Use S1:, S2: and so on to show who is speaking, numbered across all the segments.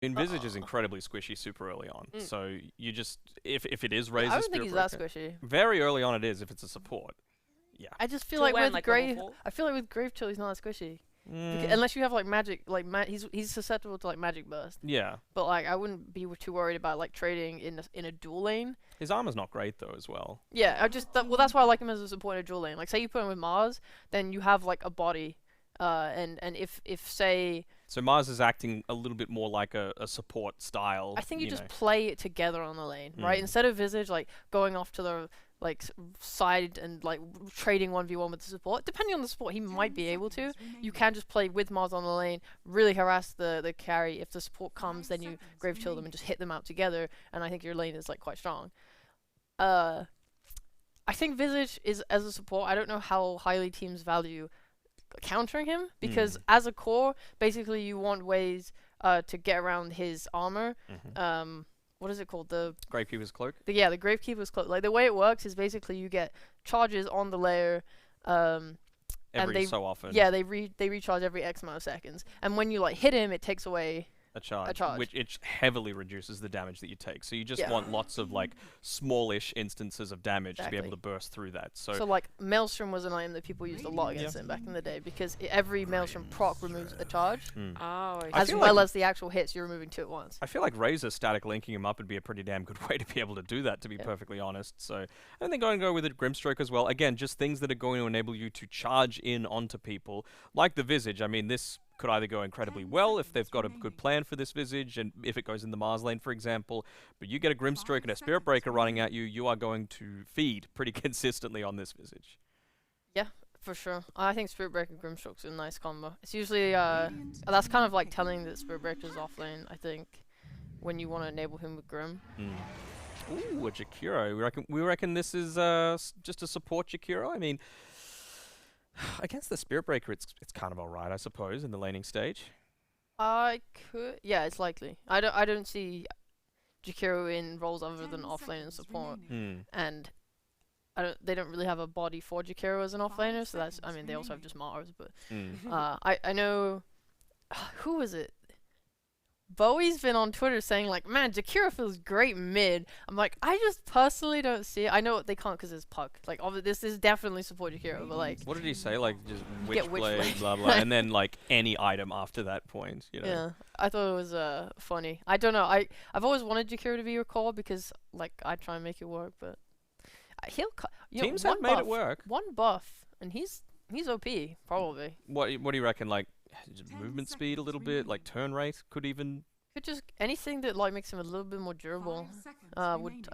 S1: In Visage is incredibly squishy super early on, so you just if it is Razor
S2: I don't
S1: Spirit
S2: think he's that
S1: Breaker,
S2: squishy.
S1: very early on it is if it's a support. Yeah.
S2: I just feel
S3: To
S2: like
S3: when,
S2: with
S3: like,
S2: Grave,
S3: level 4?
S2: I feel like with Grave Chill he's not as squishy.
S1: Mm,
S2: Unless you have like magic, like he's susceptible to like magic burst.
S1: yeah.
S2: But like I wouldn't be too worried about like trading in a dual lane.
S1: His armor's not great though as well.
S2: Yeah, well that's why I like him as a support in a dual lane. Like say you put him with Mars, then you have like a body, and if say.
S1: So Mars is acting a little bit more like a support style.
S2: I think you just
S1: know.
S2: play it together on the lane, right? Instead of Visage like going off to the like side and like trading 1v1 with the support. Depending on the support, he might be able to. You can just play with Mars on the lane, really harass the carry. If the support comes, then you Grave Chill them and just hit them out together. And I think your lane is like quite strong. I think Visage is as a support. I don't know how highly teams value countering him because as a core, basically you want ways to get around his armor. What is it called? The
S1: Gravekeeper's Cloak?
S2: the Gravekeeper's Cloak. Like the way it works is basically you get charges on the layer.
S1: Every so often.
S2: Yeah, they recharge every X amount of seconds, and when you like hit him, it takes away
S1: a charge,
S2: charge.
S1: which it heavily reduces the damage that you take. So you just want lots of like smallish instances of damage to be able to burst through that. So
S2: like Maelstrom was an item that people used a lot against him back in the day because every Maelstrom proc removes a charge, as well as the actual hits you're removing two at once.
S1: I feel like Razor static linking him up would be a pretty damn good way to be able to do that, to be perfectly honest. So I think I'm going to go with a Grimstroke as well. Again, just things that are going to enable you to charge in onto people, like the Visage. I mean, this could either go incredibly well if they've got a good plan for this Visage, and if it goes in the Mars lane, for example. But you get a Grimstroke and a Spirit Breaker running at you, you are going to feed pretty consistently on this Visage.
S2: Yeah, for sure. I think Spirit Breaker Grimstroke's a nice combo. It's usually that's kind of like telling that Spirit Breaker's off lane, I think, when you want to enable him with Grim.
S1: Ooh, a Jakiro. We reckon this is just a support Jakiro. I mean, against the Spirit Breaker, it's kind of alright, I suppose, in the laning stage.
S2: Yeah, it's likely. I don't see Jakiro in roles other than offlane and support, and they don't really have a body for Jakiro as an offlaner. So that's, I mean, they also have just Mars, but I know who was it? Bowie's been on Twitter saying like, man, Jakiro feels great mid. I'm like, I just personally don't see it. I know they can't because it's Puck. Like, this is definitely support Jakiro, but like.
S1: What did he say? Like, just
S2: Witchblade,
S1: Witchblade, blah blah, and then like any item after that point, you know?
S2: Yeah, I thought it was funny. I don't know. I've always wanted Jakiro to be your core because like I try and make it work, but he'll.
S1: Teams have made it work.
S2: One buff, and he's OP probably.
S1: What do you reckon? Like movement speed a little bit, like turn rate could even.
S2: Could just anything that like makes him a little bit more durable. Would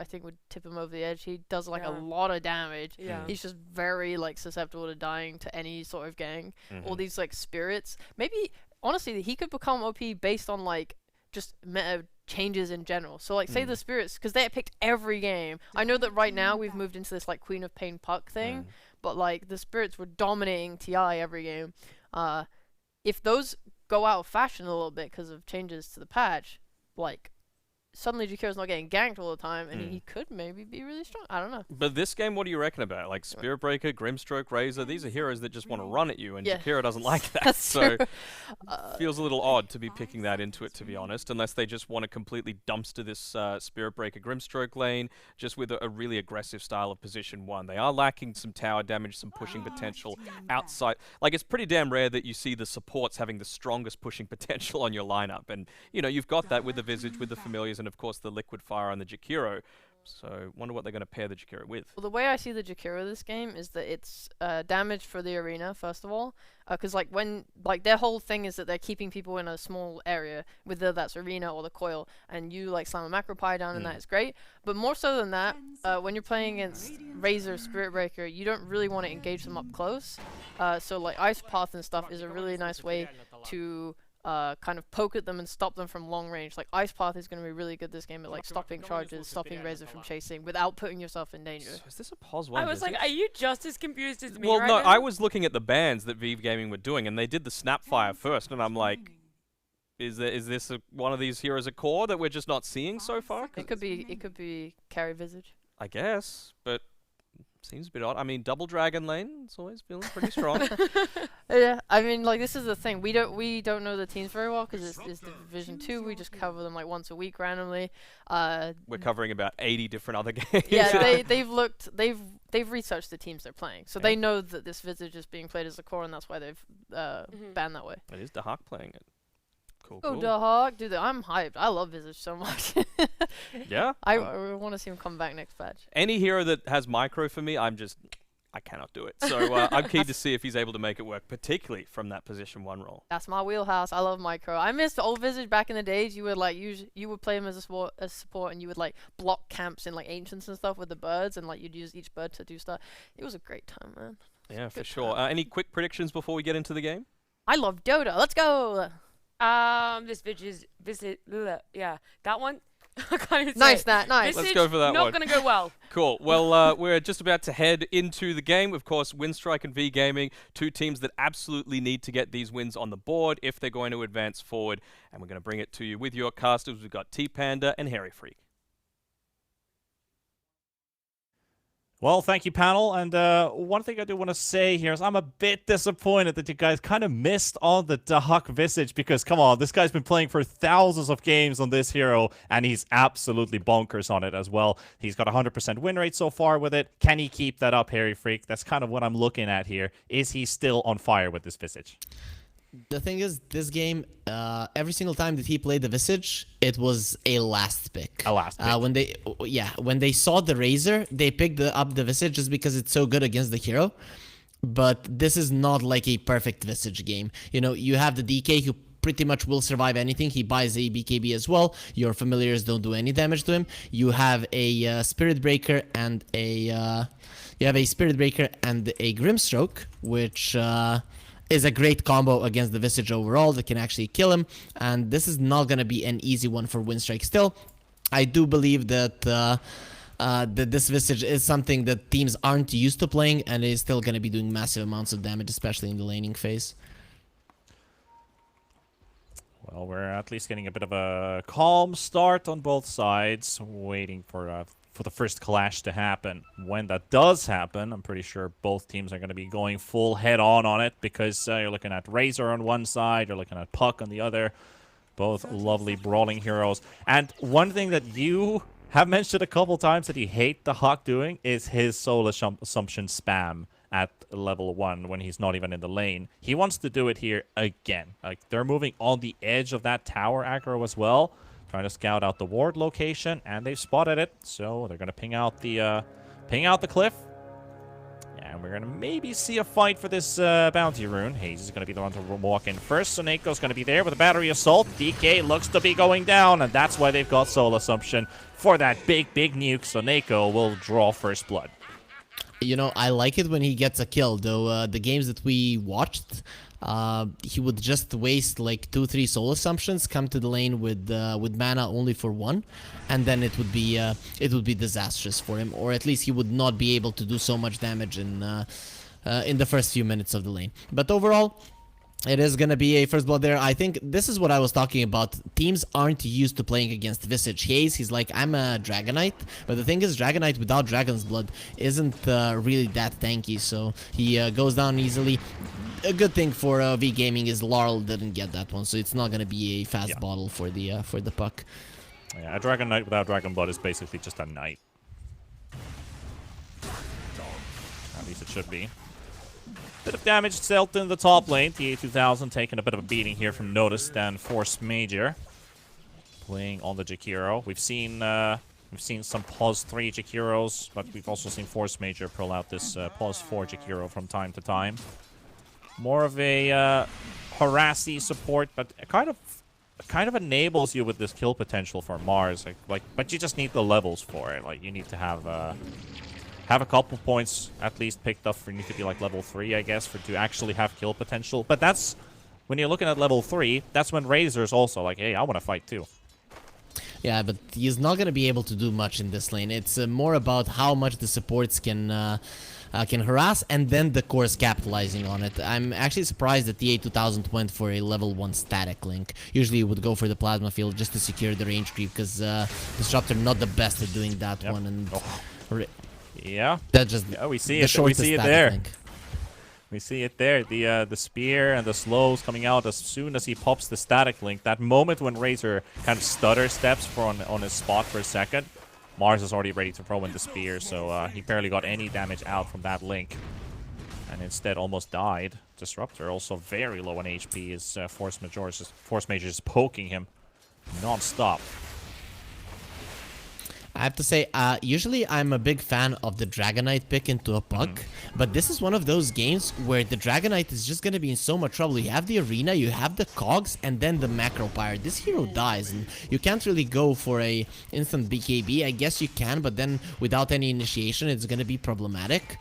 S2: tip him over the edge. He does like a lot of damage.
S3: Yeah.
S2: He's just very like susceptible to dying to any sort of gang. All these like spirits. Maybe honestly he could become OP based on like just meta changes in general. So like say the spirits, because they picked every game. I know that right now we've moved into this like Queen of Pain Puck thing, but like the spirits were dominating TI every game. If those go out of fashion a little bit because of changes to the patch, like suddenly Jakiro's not getting ganked all the time, and he could maybe be really strong. I don't know.
S1: But this game, what do you reckon about? Like Spirit Breaker, Grimstroke, Razor, these are heroes that just want to run at you, and Jakiro doesn't like that. So feels a little odd to be picking that into it, to be honest, unless they just want to completely dumpster this Spirit Breaker, Grimstroke lane, just with a really aggressive style of position one. They are lacking some tower damage, some pushing potential outside. Like, it's pretty damn rare that you see the supports having the strongest pushing potential on your lineup, and you know, you've got that with the Visage, with the Familiars, and of course the Liquid Fire on the Jakiro. So wonder what they're going to pair the Jakiro with. Well,
S2: the way I see the Jakiro this game is that it's damage for the arena first of all, because like when like their whole thing is that they're keeping people in a small area, whether that's arena or the coil, and you like slam a macro pie down and that is great. But more so than that, when you're playing against Razor, Spirit Breaker, you don't really want to engage them up close. So like Ice Path and stuff is a really nice way to kind of poke at them and stop them from long range. Like Ice Path is going to be really good this game at like stopping charges, stopping Razor from chasing without putting yourself in danger.
S1: So is this a pos one?
S3: I was like, are you just as confused as me?
S1: Well,
S3: right
S1: no,
S3: now?
S1: I was looking at the bans that V-Gaming were doing, and they did the Snapfire first, and I'm like, is this one of these heroes a core that we're just not seeing so far?
S2: It could be carry Visage.
S1: I guess, but Seems a bit odd. I mean, double dragon lane, it's always feeling pretty strong.
S2: Yeah, I mean, like, this is the thing. We don't know the teams very well because it's Division 2. We just cover them like once a week randomly.
S1: We're covering about 80 different other games.
S2: Yeah, they've researched the teams they're playing, so they know that this Visage is being played as a core, and that's why they've banned that way.
S1: It is the Hawk playing it. Cool.
S2: Oh, the Hawk, dude! I'm hyped. I love Visage so much.
S1: Yeah.
S2: I want to see him come back next patch.
S1: Any hero that has micro for me, I cannot do it. So I'm keen to see if he's able to make it work, particularly from that position 1 role.
S2: That's my wheelhouse. I love micro. I miss the old Visage back in the days. You would like you would play him as a support, and you would like block camps in like ancients and stuff with the birds, and like you'd use each bird to do stuff. It was a great time, man.
S1: Yeah, for sure. Any quick predictions before we get into the game?
S2: I love Dota. Let's go.
S3: This yeah, that one. I can't even
S2: Nice,
S3: say it.
S2: that nice.
S1: Let's go for that one.
S3: Not gonna go well.
S1: Cool. Well, we're just about to head into the game. Of course, Winstrike and V-Gaming, 2 teams that absolutely need to get these wins on the board if they're going to advance forward. And we're going to bring it to you with your casters. We've got T-Panda and Hairy Freak.
S4: Well, thank you, panel. And one thing I do want to say here is I'm a bit disappointed that you guys kind of missed on the Dahak Visage because, come on, this guy's been playing for thousands of games on this hero, and he's absolutely bonkers on it as well. He's got a 100% win rate so far with it. Can he keep that up, Hairy Freak? That's kind of what I'm looking at here. Is he still on fire with this Visage?
S5: The thing is, this game, every single time that he played the Visage, it was a last pick.
S4: A last pick.
S5: When they saw the Razor, they picked up the Visage just because it's so good against the hero. But this is not like a perfect Visage game. You know, you have the DK who pretty much will survive anything. He buys a BKB as well. Your familiars don't do any damage to him. You have a Spirit Breaker and a Grimstroke, which is a great combo against the Visage overall that can actually kill him, and this is not going to be an easy one for Winstrike still. I do believe that that this Visage is something that teams aren't used to playing, and is still going to be doing massive amounts of damage, especially in the laning phase.
S4: Well, we're at least getting a bit of a calm start on both sides, waiting for the first clash to happen. When that does happen, I'm pretty sure both teams are going to be going full head-on it, because you're looking at Razor on one side, you're looking at Puck on the other. Both lovely brawling heroes. And one thing that you have mentioned a couple times that you hate the Hawk doing is his soul assumption spam at level 1 when he's not even in the lane. He wants to do it here again. Like, they're moving on the edge of that tower aggro as well, trying to scout out the ward location, and they've spotted it, so they're going to ping out the cliff. And we're going to maybe see a fight for this bounty rune. Hayes is going to be the one to walk in first, so Nako's going to be there with a battery assault. DK looks to be going down, and that's why they've got soul assumption for that big nuke, so Nako will draw first blood.
S5: You know, I like it when he gets a kill, though. The games that we watched, he would just waste like 2-3 soul assumptions, come to the lane with mana only for 1, and then it would be disastrous for him, or at least he would not be able to do so much damage in the first few minutes of the lane. But overall, it is going to be a first blood there. I think this is what I was talking about. Teams aren't used to playing against Visage. He's like, I'm a Dragonite, but the thing is, Dragonite without Dragon's Blood isn't really that tanky, so he goes down easily. A good thing for V-Gaming is Laurel didn't get that one, so it's not going to be a fast bottle for the Puck.
S4: Yeah, a Dragon Knight without Dragon Blood is basically just a Knight. At least it should be. Bit of damage dealt in the top lane. TA2000 taking a bit of a beating here from Notice and Force Major. Playing on the Jakiro. We've seen some Pause 3 Jakiros, but we've also seen Force Major pull out this Pause 4 Jakiro from time to time. More of a harassy support, but it kind of enables you with this kill potential for Mars. But you just need the levels for it. Like, you need to have a couple points at least picked up for you to be like level 3, I guess, to actually have kill potential. But that's, when you're looking at level 3, that's when Razor's also like, hey, I want to fight too.
S5: Yeah, but he's not going to be able to do much in this lane. It's more about how much the supports can harass, and then the core's capitalizing on it. I'm actually surprised that the TA2000 went for a level 1 static link. Usually you would go for the plasma field just to secure the range creep, because Disruptor not the best at doing that one. And
S4: Yeah.
S5: That just
S4: We see
S5: the
S4: it. We see it
S5: shortest
S4: there.
S5: static link.
S4: We see it there. The spear and the slows coming out as soon as he pops the static link. That moment when Razor kind of stutter steps on his spot for a second, Mars is already ready to throw in the spear, so he barely got any damage out from that link. And instead almost died. Disruptor also very low on HP. His Force Major is poking him non-stop.
S5: I have to say, usually I'm a big fan of the Dragonite pick into a puck, but this is one of those games where the Dragonite is just going to be in so much trouble. You have the arena, you have the cogs, and then the macro pyre. This hero dies, and you can't really go for a instant BKB. I guess you can, but then without any initiation, it's going to be problematic.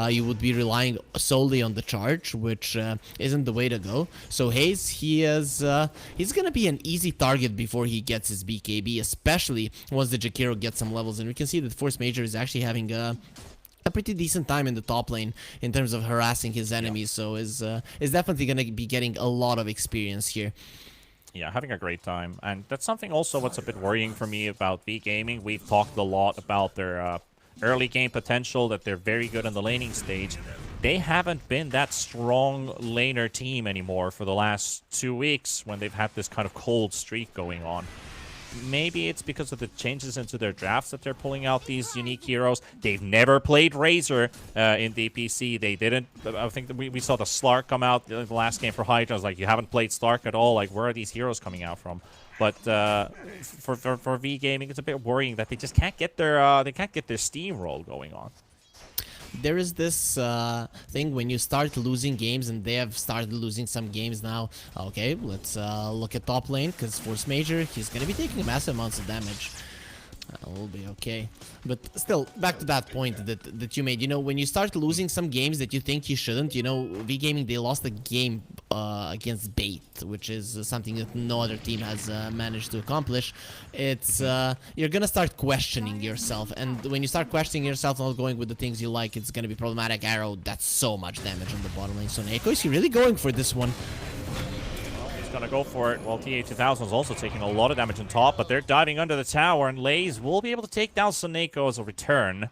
S5: You would be relying solely on the charge, which isn't the way to go. So Hayes, he's going to be an easy target before he gets his BKB, especially once the Jakiro gets some levels. And we can see that Force Major is actually having a pretty decent time in the top lane in terms of harassing his enemies. So is definitely going to be getting a lot of experience here.
S4: Yeah, having a great time. And that's something also what's a bit worrying for me about V-Gaming. We've talked a lot about their early game potential, that they're very good in the laning stage. They haven't been that strong laner team anymore for the last 2 weeks when they've had this kind of cold streak going on. Maybe it's because of the changes into their drafts that they're pulling out these unique heroes. They've never played Razor in DPC. They didn't. I think that we saw the Slark come out the last game for Hydra. I was like, you haven't played Slark at all. Like, where are these heroes coming out from? But for V-Gaming, it's a bit worrying that they just can't get their steamroll going on.
S5: There is this thing when you start losing games, and they have started losing some games now. Okay, let's look at top lane, because Force Major, he's going to be taking massive amounts of damage. We'll be okay. But still, back to that point that you made. You know, when you start losing some games that you think you shouldn't, you know, V-Gaming, they lost a game against Bait, which is something that no other team has managed to accomplish. It's you're gonna start questioning yourself, and when you start questioning yourself, not going with the things you like, it's gonna be problematic. Arrow, that's so much damage on the bottom lane. So Neko, is he really going for this one?
S4: Gonna go for it. Well, TA2000 is also taking a lot of damage on top, but they're diving under the tower, and Lays will be able to take down Soneko as a return.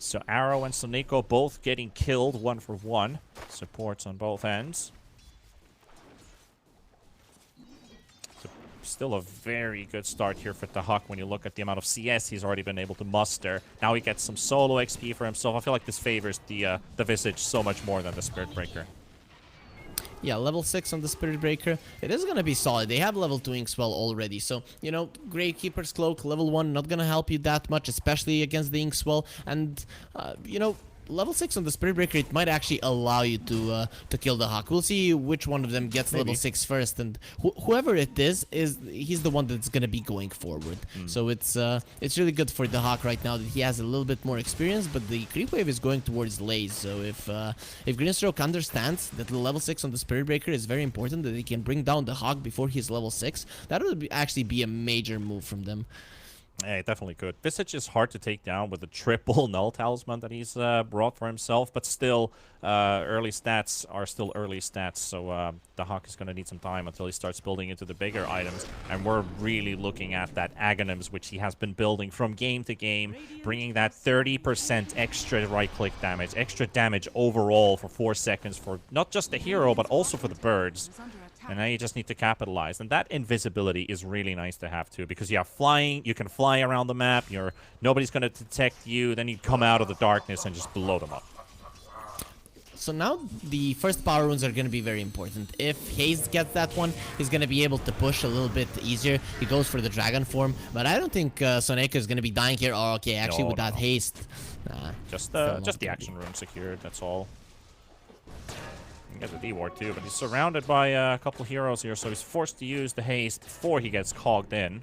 S4: So Arrow and Soneko both getting killed 1 for 1. Supports on both ends. So still a very good start here for Tahak when you look at the amount of CS he's already been able to muster. Now he gets some solo XP for himself. I feel like this favors the Visage so much more than the Spirit Breaker.
S5: Yeah, level 6 on the Spirit Breaker. It is going to be solid. They have level 2 Inkswell already. So, you know, Gravekeeper's Cloak, level 1, not going to help you that much, especially against the Inkswell. And, you know, level 6 on the Spirit Breaker, it might actually allow you to kill the Hawk. We'll see which one of them gets level 6 first, and whoever it is he's the one that's gonna be going forward. So it's really good for the Hawk right now that he has a little bit more experience, but the creep wave is going towards Lays. So if Greenstroke understands that the level 6 on the Spirit Breaker is very important, that he can bring down the Hawk before he's level 6, that would actually be a major move from them.
S4: Yeah, it definitely could. Visage is hard to take down with the triple null talisman that he's brought for himself, but still, early stats are still early stats, so the Hawk is going to need some time until he starts building into the bigger items, and we're really looking at that Aghanims, which he has been building from game to game, bringing that 30% extra right-click damage, extra damage overall for 4 seconds for not just the hero, but also for the birds. And now you just need to capitalize. And that invisibility is really nice to have too, because you have flying, you can fly around the map, nobody's going to detect you, then you come out of the darkness and just blow them up.
S5: So now the first power runes are going to be very important. If Hayes gets that one, he's going to be able to push a little bit easier. He goes for the dragon form, but I don't think Soneko is going to be dying here. Oh, okay, actually with that haste. Nah,
S4: just the action rune secured, that's all. He gets a D-Ward too, but he's surrounded by a couple heroes here, so he's forced to use the haste before he gets cogged in.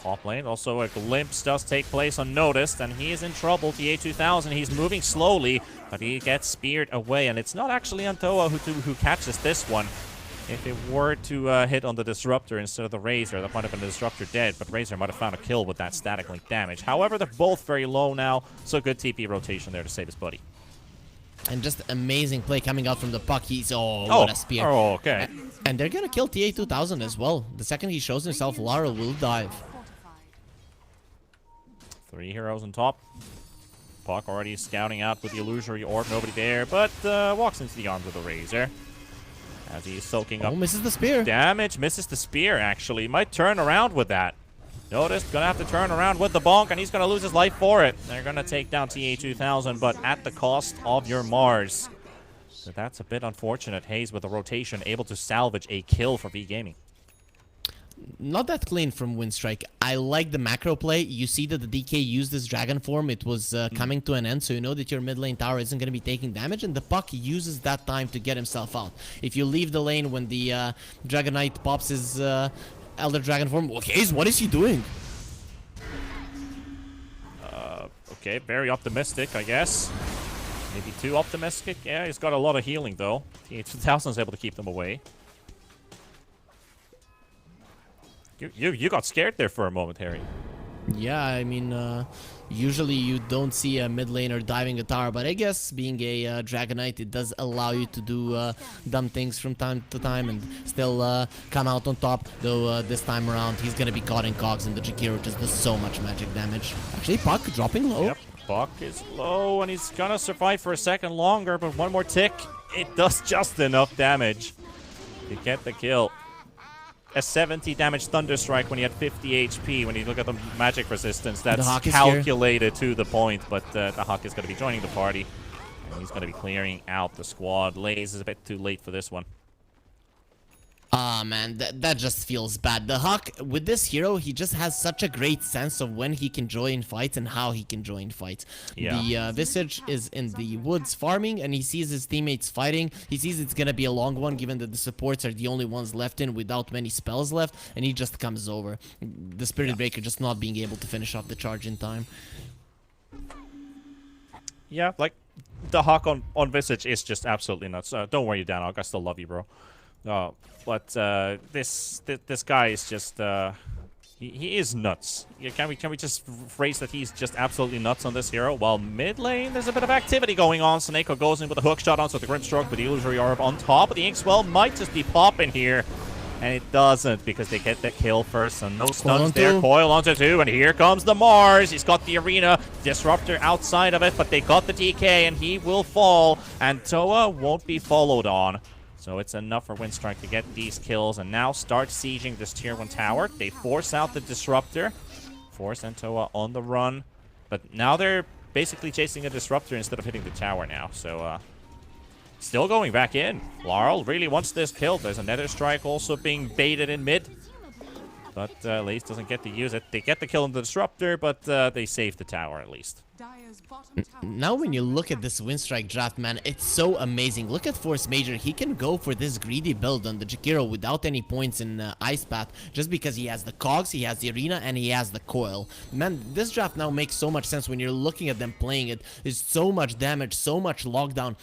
S4: Top lane, also a glimpse does take place unnoticed, and he is in trouble. TA2000, he's moving slowly, but he gets speared away, and it's not actually Antoa who catches this one. If it were to hit on the Disruptor instead of the Razor, that might have been the Disruptor dead, but Razor might have found a kill with that static link damage. However, they're both very low now, so good TP rotation there to save his buddy.
S5: And just amazing play coming out from the puck. He's what a spear.
S4: Oh, okay.
S5: And they're gonna kill TA2000 as well. The second he shows himself, Laurel will dive.
S4: 3 heroes on top. Puck already scouting out with the illusory orb, nobody there, but walks into the arms of the Razor. As he's soaking up
S5: misses the spear.
S4: damage, misses the spear actually. Might turn around with that. Notice, gonna have to turn around with the bonk, and he's gonna lose his life for it. They're gonna take down TA2000, but at the cost of your Mars. So that's a bit unfortunate. Hayes with a rotation, able to salvage a kill for V-Gaming.
S5: Not that clean from Winstrike. I like the macro play. You see that the DK used this dragon form. It was coming to an end, so you know that your mid lane tower isn't going to be taking damage, and the Puck uses that time to get himself out. If you leave the lane when the Dragon Knight pops his Elder Dragon form, okay, what is he doing?
S4: Okay, very optimistic, I guess. Maybe too optimistic. Yeah, he's got a lot of healing, though. TA2000 is able to keep them away. You got scared there for a moment, Harry.
S5: Yeah, I mean, usually you don't see a mid laner diving a tower, but I guess being a Dragon Knight, it does allow you to do dumb things from time to time and still come out on top. Though this time around, he's gonna be caught in cogs, and the Jakiro just does so much magic damage. Actually, Puck dropping low.
S4: Yep, Puck is low, and he's gonna survive for a second longer, but one more tick, it does just enough damage to get the kill. A 70 damage Thunderstrike when he had 50 HP. When you look at the magic resistance, that's calculated to the point. But the Huck is going to be joining the party. And he's going to be clearing out the squad. Lays is a bit too late for this one.
S5: Ah, man, that just feels bad. The Huck, with this hero, he just has such a great sense of when he can join fights and how he can join fights. Yeah. The Visage is in the woods farming, and he sees his teammates fighting. He sees it's gonna be a long one, given that the supports are the only ones left in without many spells left, and he just comes over. The Spirit Breaker just not being able to finish off the charge in time.
S4: Yeah, like, the Huck on Visage is just absolutely nuts. Don't worry, Danhawk, I still love you, bro. But this guy is just he is nuts. Yeah, can we just phrase that he's just absolutely nuts on this hero? While mid lane, there's a bit of activity going on. Sneko goes in with a hook shot onto the Grimstroke, but the illusory orb on top of the Inkswell might just be popping here. And it doesn't, because they get the kill first, and no stuns there. Coil onto 2, and here comes the Mars. He's got the Arena Disruptor outside of it, but they got the DK, and he will fall, and Toa won't be followed on. So it's enough for Winstrike to get these kills and now start sieging this tier 1 tower. They force out the Disruptor. Force Toa on the run. But now they're basically chasing a Disruptor instead of hitting the tower now. So still going back in. Larl really wants this kill. There's a Nether Strike also being baited in mid. But Lace doesn't get to use it. They get the kill on the Disruptor, but they save the tower at least.
S5: Now when you look at this Winstrike draft, man, it's so amazing. Look at Force Major. He can go for this greedy build on the Jakiro without any points in Ice Path, just because he has the cogs, he has the arena, and he has the coil. Man, this draft now makes so much sense when you're looking at them playing it. There's so much damage, so much lockdown.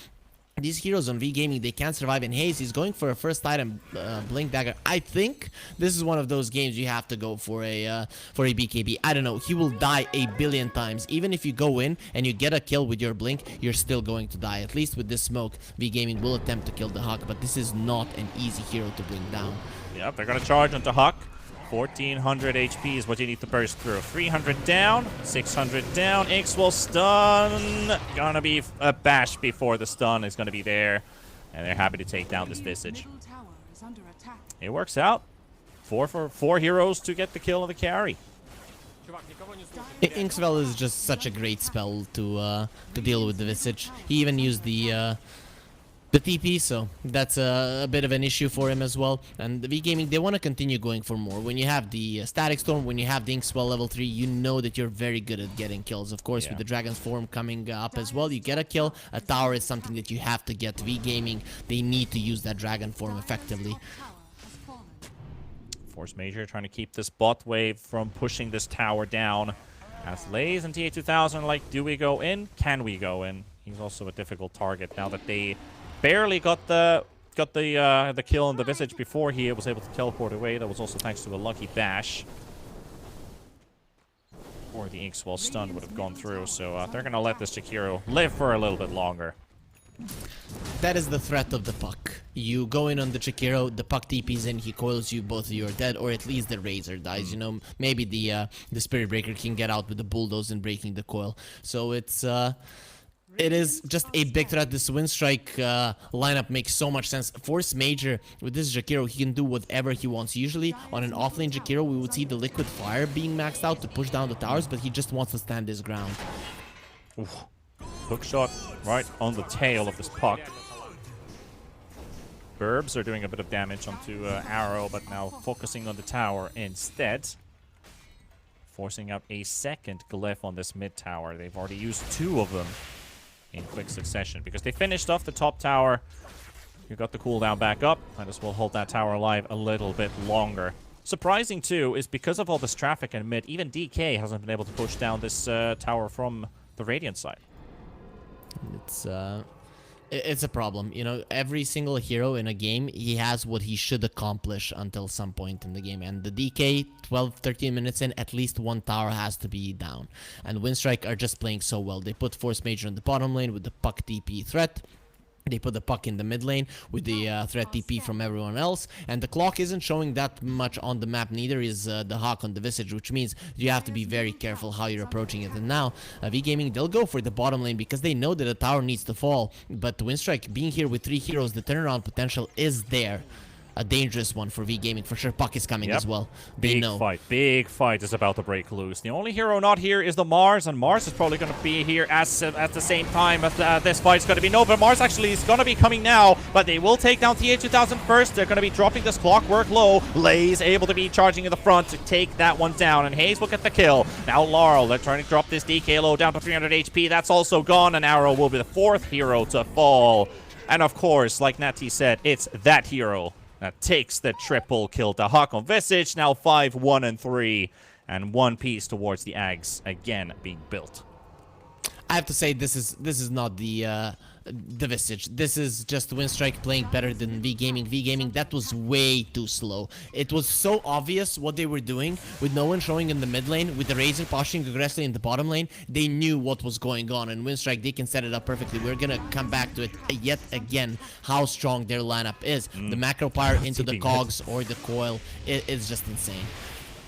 S5: These heroes on V-Gaming, they can't survive in haste. He's going for a first item, Blink Dagger. I think this is one of those games you have to go for a BKB. I don't know. He will die a billion times. Even if you go in and you get a kill with your Blink, you're still going to die. At least with this smoke, V-Gaming will attempt to kill the Huck, but this is not an easy hero to bring down.
S4: Yep, they're going to charge onto Huck. 1400 HP is what you need to burst through. 300 down, 600 down. Ix will stun. Gonna be a bash before the stun is gonna be there. And they're happy to take down this Visage. It works out. 4 heroes to get the kill of the carry.
S5: Inkswell is just such a great spell to deal with the Visage. He even used the TP, so that's a bit of an issue for him as well. And the V-Gaming, they want to continue going for more. When you have the Static Storm, when you have the Inkswell level 3, you know that you're very good at getting kills. Of course, with the Dragon's Form coming up as well, you get a kill. A tower is something that you have to get. V-Gaming, they need to use that Dragon Form effectively.
S4: Force Major trying to keep this bot wave from pushing this tower down. As Lays and TA2000 are like, do we go in? Can we go in? He's also a difficult target now that they barely got the kill on the Visage before he was able to teleport away. That was also thanks to a lucky dash. Or the Inkswell stun would have gone through. So they're going to let this Jakiro live for a little bit longer.
S5: That is the threat of the Puck. You go in on the Chikiro, the puck TPs in, he coils you, both of you are dead, or at least the Razor dies. You know, maybe the Spirit Breaker can get out with the Bulldoze and breaking the coil. So it is just a big threat. This Winstrike lineup makes so much sense. Force Major with this Jakiro, he can do whatever he wants. Usually on an offlane Jakiro, we would see the Liquid Fire being maxed out to push down the towers, but he just wants to stand his ground.
S4: Oof. Hook shot right on the tail of this puck. Burbs are doing a bit of damage onto Arrow, but now focusing on the tower instead. Forcing out a second glyph on this mid tower. They've already used 2 of them in quick succession because they finished off the top tower. You got the cooldown back up. Might as well hold that tower alive a little bit longer. Surprising too is because of all this traffic in mid, even DK hasn't been able to push down this tower from the Radiant side.
S5: It's a problem. You know, every single hero in a game, he has what he should accomplish until some point in the game. And the DK, 12-13 minutes in, at least one tower has to be down. And Winstrike are just playing so well. They put Force Major in the bottom lane with the puck TP threat. They put the puck in the mid lane with the threat TP from everyone else. And the clock isn't showing that much on the map, neither is the Hawk on the Visage, which means you have to be very careful how you're approaching it. And now, V-Gaming, they'll go for the bottom lane because they know that the tower needs to fall. But Winstrike, being here with 3 heroes, the turnaround potential is there. A dangerous one for V-Gaming. For sure, puck is coming as well. They know.
S4: Big fight is about to break loose. The only hero not here is the Mars, and Mars is probably going to be here at the same time as this fight's going to be. No, but Mars actually is going to be coming now, but they will take down TA2000 first. They're going to be dropping this Clockwork low. Lay's able to be charging in the front to take that one down, and Hayes will get the kill. Now Laurel, they're trying to drop this DK low down to 300 HP. That's also gone, and Arrow will be the 4th hero to fall. And of course, like Natty said, it's that hero that takes the triple kill to Hawk on Visage. Now 5-1-3, and 1 piece towards the Ags again being built.
S5: I have to say this is not the Visage. This is just Winstrike playing better than V-Gaming. V-Gaming, that was way too slow. It was so obvious what they were doing with no one showing in the mid lane, with the Razor pushing aggressively in the bottom lane. They knew what was going on, and Winstrike, they can set it up perfectly. We're gonna come back to it yet again, how strong their lineup is. The macro pyre into the cogs or the coil, it's just insane.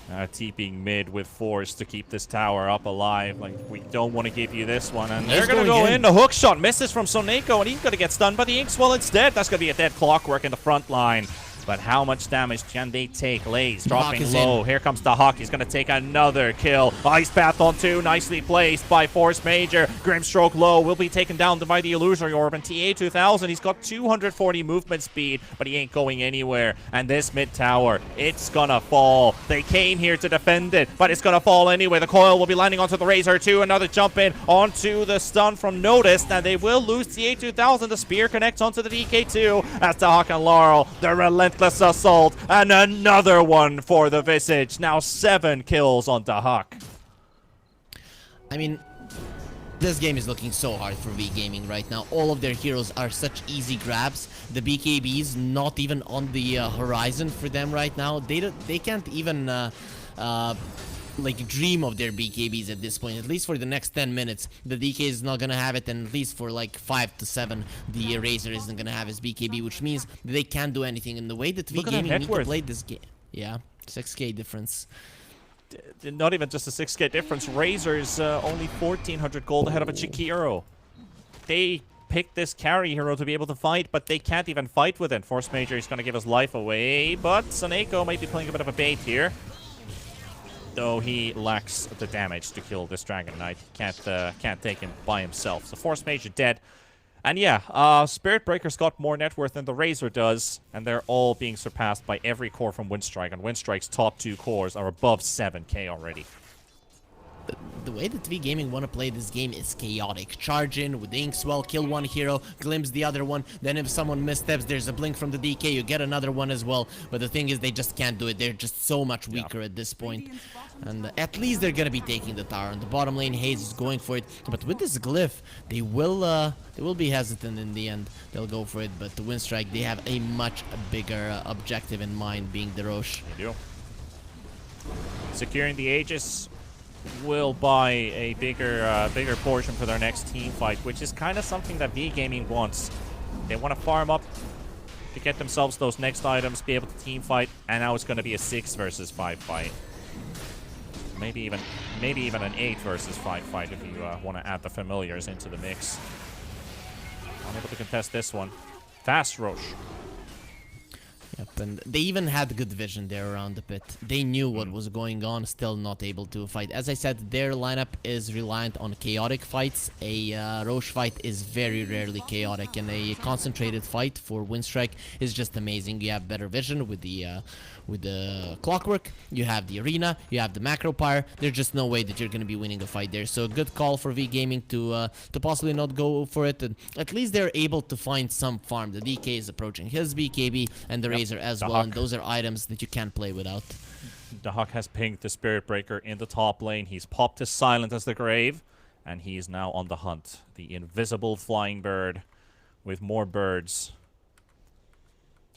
S4: TPing mid with Force to keep this tower up alive. Like, we don't want to give you this one. And they're going to go in. The hook shot misses from Soneko, and he's going to get stunned by the Inkswell instead. That's going to be a dead Clockwork in the front line. But how much damage can they take? Lays dropping low. Here comes the Hawk. He's going to take another kill. Ice Path on 2. Nicely placed by Force Major. Grimstroke low. Will be taken down by the Illusory Orb. And TA2000, he's got 240 movement speed, but he ain't going anywhere. And this mid tower, it's going to fall. They came here to defend it, but it's going to fall anyway. The coil will be landing onto the Razor too. Another jump in onto the stun from Notice. And they will lose TA2000. The spear connects onto the DK2 as the Hawk and Laurel, the relentless assault, and another one for the Visage. Now 7 kills on the Hawk.
S5: I mean, this game is looking so hard for V-Gaming right now. All of their heroes are such easy grabs. The BKBs not even on the horizon for them right now. They can't even like dream of their BKBs at this point. At least for the next 10 minutes, the DK is not gonna have it, and at least for like 5 to 7, the Razor isn't gonna have his BKB, which means they can't do anything. In the way that V-Gaming need to play this game, yeah, 6k difference.
S4: Not even just a 6k difference. Razor's only 1400 gold ahead of a Chikiro. They picked this carry hero to be able to fight, but they can't even fight with it. Force Major is gonna give his life away, but Soneko might be playing a bit of a bait here. Though he lacks the damage to kill this Dragon Knight. Can't take him by himself. So Force Major dead. And yeah, Spirit Breaker's got more net worth than the Razor does, and they're all being surpassed by every core from Winstrike, and Winstrike's top 2 cores are above 7k already.
S5: The way that V-Gaming want to play this game is chaotic. Charge in with the Inkswell, kill one hero, glimpse the other one, then if someone missteps, there's a blink from the DK, you get another one as well. But the thing is, they just can't do it. They're just so much weaker at this point. And at least they're gonna be taking the tower. On the bottom lane, Hayes is going for it. But with this glyph, they will be hesitant in the end. They'll go for it. But the Winstrike, they have a much bigger objective in mind, being the Roche.
S4: They do. Securing the Aegis will buy a bigger portion for their next team fight, which is kind of something that V-Gaming wants. They want to farm up to get themselves those next items, be able to team fight, and now it's going to be a 6 versus 5 fight. Maybe even an 8 versus 5 fight if you want to add the familiars into the mix. Unable to contest this one. Fast Roche.
S5: Yep, and they even had good vision there around the pit. They knew what was going on, still not able to fight. As I said, their lineup is reliant on chaotic fights. A Roche fight is very rarely chaotic, and a concentrated fight for Winstrike is just amazing. You have better vision with the clockwork, you have the arena, you have the macro pyre. There's just no way that you're going to be winning a fight there. So a good call for V-Gaming to possibly not go for it. And at least they're able to find some farm. The DK is approaching his BKB and the Razor as well, and those are items that you can't play without.
S4: The Hawk has pinged the Spirit Breaker in the top lane. He's popped his Silent as the Grave, and he is now on the hunt. The invisible flying bird with more birds.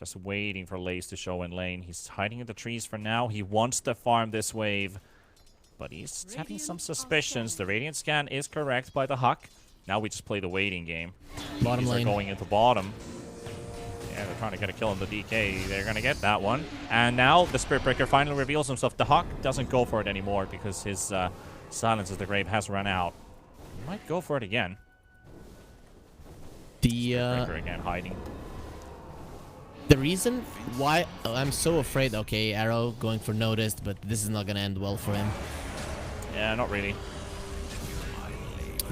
S4: Just waiting for Lace to show in lane. He's hiding in the trees for now. He wants to farm this wave, but he's having some suspicions. The Radiant scan is correct by the Hawk. Now we just play the waiting game.
S5: Bottom
S4: These
S5: lane.
S4: are going into bottom. Yeah, they're trying to get a kill on the DK. They're going to get that one. And now the Spirit Breaker finally reveals himself. The Hawk doesn't go for it anymore because his Silence as the Grave has run out. He might go for it again. Spirit Breaker again hiding.
S5: The reason why I'm so afraid, okay, Arrow going for noticed, but this is not going to end well for him.
S4: Yeah, not really.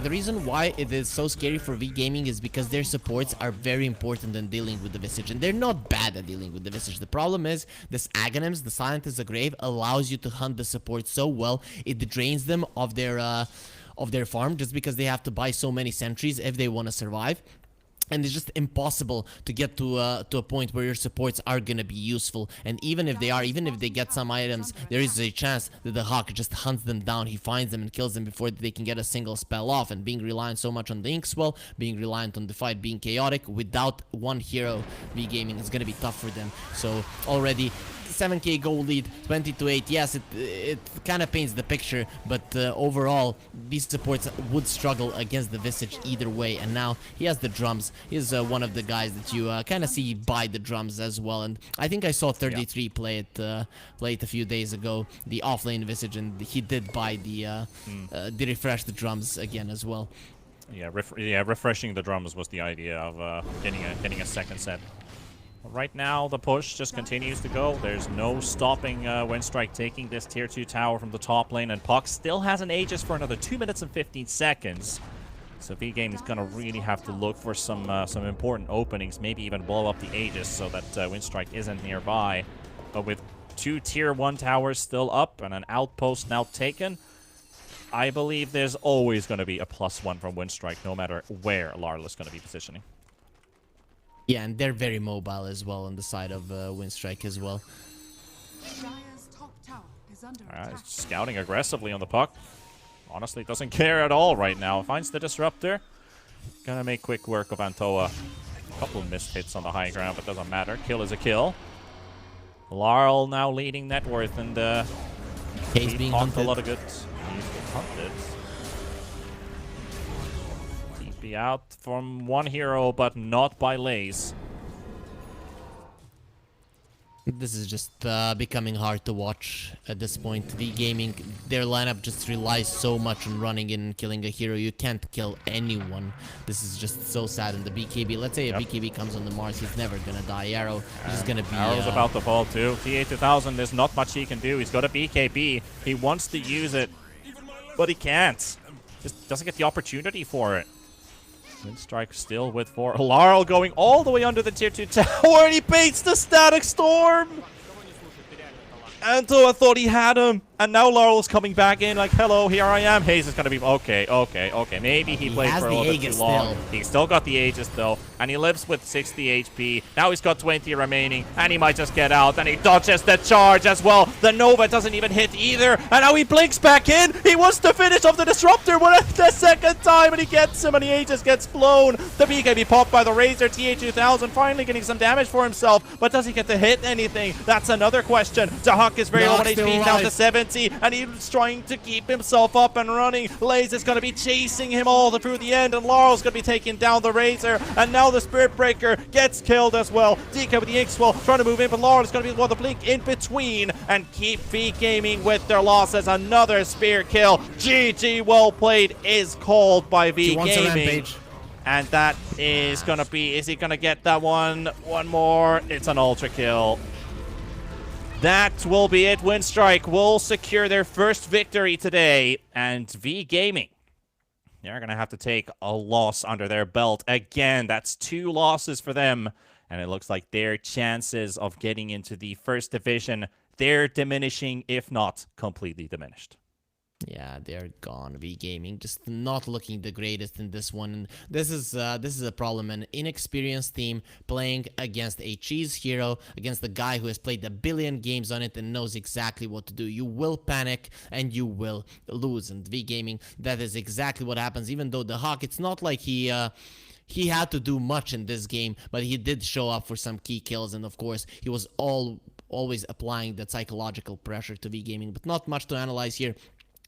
S5: The reason why it is so scary for V-Gaming is because their supports are very important in dealing with the Visage, and they're not bad at dealing with the Visage. The problem is this Aghanims, the Silent as a Grave, allows you to hunt the support so well, it drains them of their farm just because they have to buy so many sentries if they want to survive. And it's just impossible to get to a point where your supports are gonna be useful. And even if they get some items, there is a chance that the Hawk just hunts them down. He finds them and kills them before they can get a single spell off. And being reliant so much on the Inkswell, being reliant on the fight being chaotic, without one hero, V-Gaming is gonna be tough for them. So already 7k goal lead, 20-8. Yes, it kind of paints the picture, but overall, these supports would struggle against the Visage either way. And now he has the drums. He's one of the guys that you kind of see buy the drums as well. And I think I saw 33 play it a few days ago, the offlane Visage, and he did buy the refresh the drums again as well.
S4: Yeah, refreshing the drums was the idea of getting a second set. Right now, the push just continues to go. There's no stopping Winstrike taking this tier 2 tower from the top lane, and Puck still has an Aegis for another 2 minutes and 15 seconds. So V-Game is going to really have to look for some important openings, maybe even blow up the Aegis so that Winstrike isn't nearby. But with 2 tier 1 towers still up and an outpost now taken, I believe there's always going to be a +1 from Winstrike, no matter where Larl is going to be positioning.
S5: Yeah, and they're very mobile as well on the side of Winstrike as well.
S4: Scouting aggressively on the Puck. Honestly, doesn't care at all right now. Finds the Disruptor. Gonna make quick work of Antoa. A couple of missed hits on the high ground, but doesn't matter. Kill is a kill. Larl now leading net worth, and
S5: Case being hunted.
S4: A lot of good. He's been hunted. TP out from one hero, but not by Lace.
S5: This is just becoming hard to watch at this point. V-Gaming, their lineup just relies so much on running in and killing a hero. You can't kill anyone. This is just so sad. And the BKB, let's say a BKB comes on the Mars, he's never gonna die. Arrow is just gonna be...
S4: Arrow's about to fall too. T8000, there's not much he can do. He's got a BKB. He wants to use it, but he can't. Just doesn't get the opportunity for it. Winstrike still with 4. Larl going all the way under the tier 2 tower, and he baits the Static Storm! Antoa thought he had him, and now Larl's coming back in like, hello, here I am. Haze is going to be, okay. Maybe he played for a little bit too long. He's still got the Aegis, though, and he lives with 60 HP. Now he's got 20 remaining, and he might just get out, and he dodges the charge as well. The Nova doesn't even hit either, and now he blinks back in. He wants to finish off the Disruptor the second time, and he gets him, and the Aegis gets blown. The BKB popped by the Razor. TA2000 finally getting some damage for himself, but does he get to hit anything? That's another question. Hawk is very low on HP, down to 17. plenty, and he's trying to keep himself up and running. Laze is going to be chasing him all through the end, and Laurel's going to be taking down the Razor, and now the Spirit Breaker gets killed as well. DK with the X-Wall trying to move in, but Laurel is going to be one of the blink in between and keep V-Gaming with their losses. Another spear kill. GG, well played, is called by V-Gaming. And that is going to be, is he going to get that one? One more. It's an ultra kill. That will be it. Winstrike will secure their first victory today. And V-Gaming, they're going to have to take a loss under their belt. Again, that's 2 losses for them. And it looks like their chances of getting into the first division, they're diminishing, if not completely diminished.
S5: Yeah, they're gone. V-Gaming just not looking the greatest in this one. And this is a problem. An inexperienced team playing against a cheese hero, against the guy who has played a billion games on it and knows exactly what to do. You will panic and you will lose. And V-Gaming, that is exactly what happens. Even though the Hawk, it's not like he had to do much in this game, but he did show up for some key kills, and of course he was always applying that psychological pressure to V-Gaming. But not much to analyze here.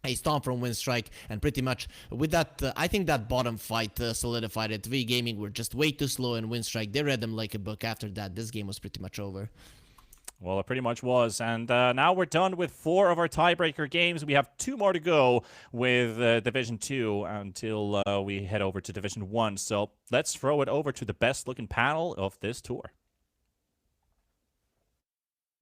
S5: A stomp from Winstrike, and pretty much with that, I think that bottom fight solidified it. V-Gaming were just way too slow, and Winstrike, they read them like a book. After that, this game was pretty much over.
S4: Well, it pretty much was, and now we're done with 4 of our tiebreaker games. We have 2 more to go with Division 2 until we head over to Division 1. So let's throw it over to the best-looking panel of this tour.